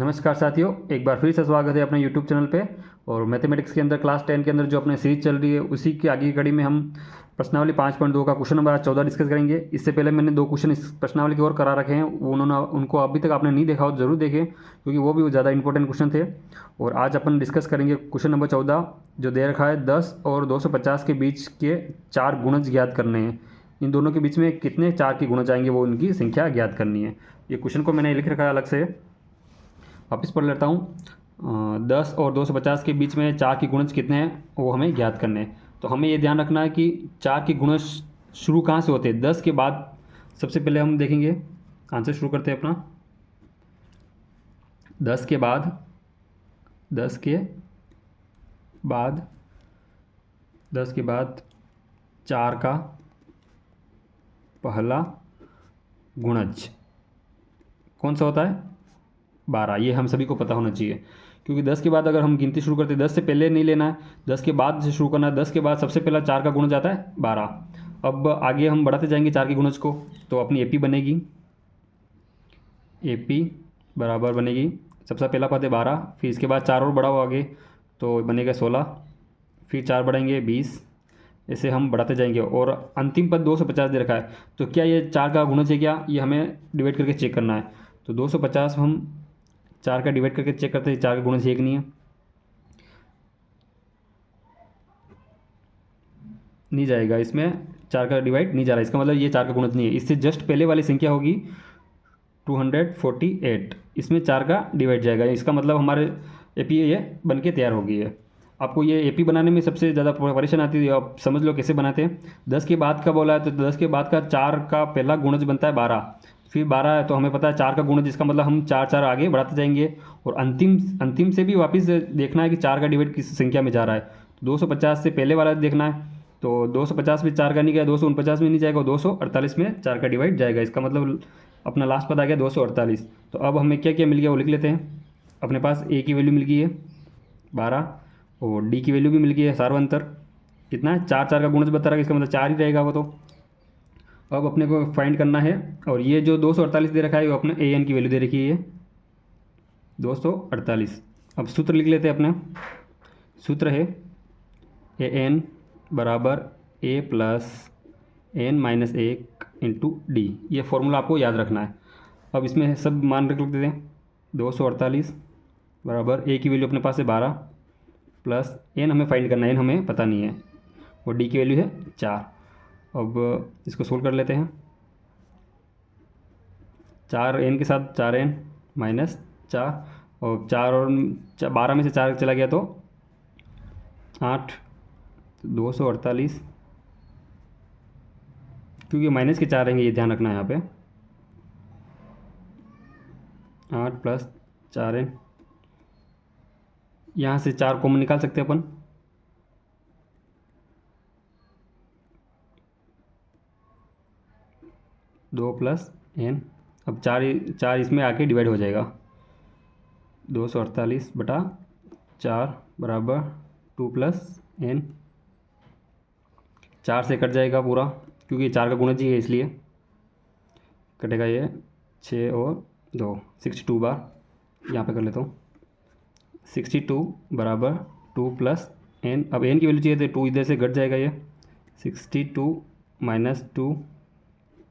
नमस्कार साथियों, एक बार फिर से स्वागत है अपने YouTube चैनल पे। और मैथमेटिक्स के अंदर क्लास 10 के अंदर जो अपने सीरीज चल रही है उसी की आगे की कड़ी में हम प्रश्नावली 5.2 का क्वेश्चन नंबर 14 डिस्कस करेंगे। इससे पहले मैंने 2 क्वेश्चन इस प्रश्नावली की ओर करा रखे हैं, उनको अभी तक आपने नहीं देखा हो तो ज़रूर देखें, क्योंकि वो भी ज़्यादा इंपॉर्टेंट क्वेश्चन थे। और आज अपन डिस्कस करेंगे क्वेश्चन नंबर 14, जो दे रखा है 10 और 250 के बीच के 4 गुणज ज्ञात करने हैं। इन दोनों के बीच में कितने 4 के गुणज आएंगे, वो उनकी संख्या ज्ञात करनी है। ये क्वेश्चन को मैंने लिख रखा है अलग से, वापस पढ़ लेता हूँ। 10 और 250 के बीच में 4 के गुणज कितने हैं वो हमें ज्ञात करने हैं। तो हमें ये ध्यान रखना है कि 4 के गुणज शुरू कहाँ से होते हैं। 10 के बाद सबसे पहले हम देखेंगे, आंसर शुरू करते हैं अपना। 10 के बाद 10 के बाद 4 का पहला गुणज कौन सा होता है? 12। ये हम सभी को पता होना चाहिए, क्योंकि 10 के बाद अगर हम गिनती शुरू करते हैं 10 से पहले नहीं लेना है, 10 के बाद से शुरू करना है। 10 के बाद सबसे पहला 4 का गुणज आता है 12। अब आगे हम बढ़ाते जाएंगे 4 के गुणज को, तो अपनी एपी बनेगी। एपी बराबर बनेगी, सबसे पहला पद है 12, फिर इसके बाद 4 और बढ़ाओ आगे तो बनेगा 16, फिर 4 बढ़ाएंगे 20, ऐसे हम बढ़ाते जाएंगे। और अंतिम पद 250 दे रखा है, तो क्या ये 4 का गुणज है क्या, ये हमें डिवाइड करके चेक करना है। तो 250 हम 4 का डिवाइड करके चेक करते हैं, 4 का गुणज एक नहीं है, नहीं जाएगा इसमें, 4 का डिवाइड नहीं जा रहा, इसका मतलब ये 4 का गुणज नहीं है। इससे जस्ट पहले वाली संख्या होगी 248, इसमें 4 का डिवाइड जाएगा, इसका मतलब हमारे एपी ये बन के तैयार हो गई है। आपको ये एपी बनाने में सबसे ज़्यादा परेशान आती है, आप समझ लो कैसे बनाते हैं। 10 के बाद का बोला है, तो 10 के बाद का 4 का पहला गुणज बनता है 12, फिर 12 है तो हमें पता है 4 का गुणज, इसका मतलब हम 4 आगे बढ़ाते जाएंगे। और अंतिम से भी वापस देखना है कि 4 का डिवाइड किस संख्या में जा रहा है। तो 250 से पहले वाला देखना है, तो 250 में 4 का नहीं गया, 249 में नहीं जाएगा, 248 में 4 का डिवाइड जाएगा, इसका मतलब अपना लास्ट पद आ गया 248। तो अब हमें क्या क्या मिल गया वो लिख लेते हैं। अपने पास ए की वैल्यू मिल गई है 12, और डी की वैल्यू भी मिल गई है, सार्वंतर कितना है 4 का गुणज बता रहा है, इसका मतलब 4 ही रहेगा वो। तो अब अपने को फाइंड करना है, और ये जो 248 दे रखा है वो अपने ए एन की वैल्यू दे रखी है 248। अब सूत्र लिख लेते हैं अपने। सूत्र है ए एन बराबर a plus n minus 1 into d, ये फॉर्मूला आपको याद रखना है। अब इसमें सब मान रख लेते हैं। 248 बराबर ए की वैल्यू अपने पास है 12 प्लस एन हमें फाइंड करना है, एन हमें पता नहीं है, और डी की वैल्यू है 4। अब इसको सोल्व कर लेते हैं। 4 एन के साथ 4 एन माइनस 4, और 4 और 12 में से 4 चला गया तो 8, 248, क्योंकि माइनस के 4 रहेंगे, ये ध्यान रखना है यहाँ पे। 8 प्लस 4 एन, यहाँ से 4 कॉमन निकाल सकते हैं अपन, 2 प्लस एन। अब 4 इसमें आके डिवाइड हो जाएगा, 248 बटा 4 बराबर 2 प्लस एन। 4 से कट जाएगा पूरा, क्योंकि 4 का गुणज ही है इसलिए कटेगा ये 6 और 2, 62 बार यहाँ पे कर लेता हूँ। 62 बराबर 2 प्लस एन। अब एन की वैल्यू चाहिए तो 2 इधर से घट जाएगा, ये 62 माइनस 2,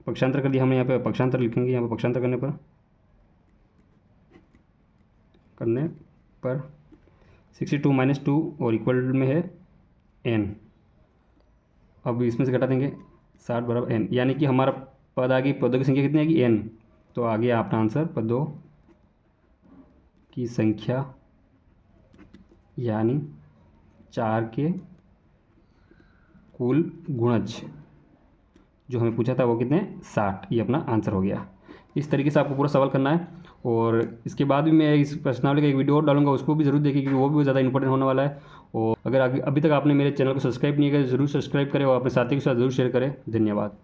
पक्षांतर कर दिया हमने, यहाँ पे पक्षांतर लिखेंगे, यहाँ पे पक्षांतर करने पर 62 माइनस 2 और इक्वल में है एन। अब इसमें से घटा देंगे 60 बराबर एन, यानी कि हमारा पद आ गई, पदों की संख्या कितनी आएगी एन। तो आ गया अपना आंसर, पदों की संख्या यानी 4 के कुल गुणज जो हमें पूछा था वो कितने 60, ये अपना आंसर हो गया। इस तरीके से आपको पूरा सवाल करना है। और इसके बाद भी मैं इस प्रश्नावली का एक वीडियो और डालूंगा, उसको भी ज़रूर देखिए, क्योंकि वो भी ज़्यादा इंपॉर्टेंट होने वाला है। और अगर अभी तक आपने मेरे चैनल को सब्सक्राइब नहीं किया तो ज़रूर सब्सक्राइब करें, और अपने साथी के साथ ज़रूर शेयर करें। धन्यवाद।